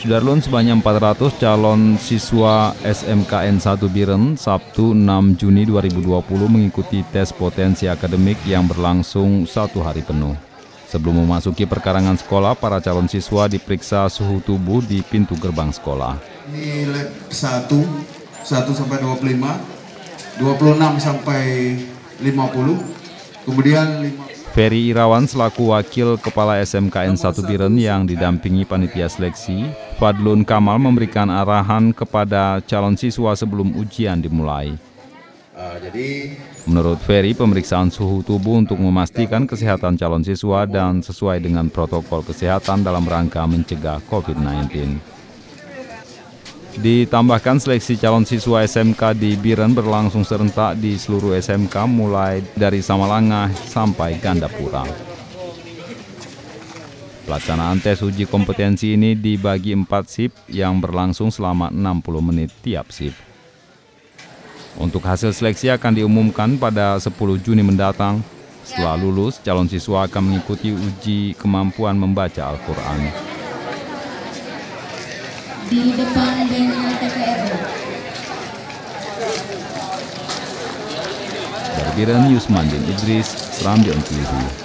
Sudarlun, sebanyak 400 calon siswa SMKN 1 Biren Sabtu 6 Juni 2020 mengikuti tes potensi akademik yang berlangsung 1 hari penuh. Sebelum memasuki perkarangan sekolah, para calon siswa diperiksa suhu tubuh di pintu gerbang sekolah. Ini lab 1 sampai 25, 26 sampai 50, kemudian 5. Ferry Irawan selaku wakil kepala SMKN 1 Biren yang didampingi panitia seleksi, Fadlun Kamal memberikan arahan kepada calon siswa sebelum ujian dimulai. Menurut Ferry, pemeriksaan suhu tubuh untuk memastikan kesehatan calon siswa dan sesuai dengan protokol kesehatan dalam rangka mencegah COVID-19. Ditambahkan, seleksi calon siswa SMK di Biren berlangsung serentak di seluruh SMK mulai dari Samalangah sampai Gandapura. Pelaksanaan tes uji kompetensi ini dibagi 4 shift yang berlangsung selama 60 menit tiap shift. Untuk hasil seleksi akan diumumkan pada 10 Juni mendatang. Setelah lulus, calon siswa akan mengikuti uji kemampuan membaca Al-Quran. Di depan benteng TPRI. Dari Biren, Yusmandin Idris, Serambion TV.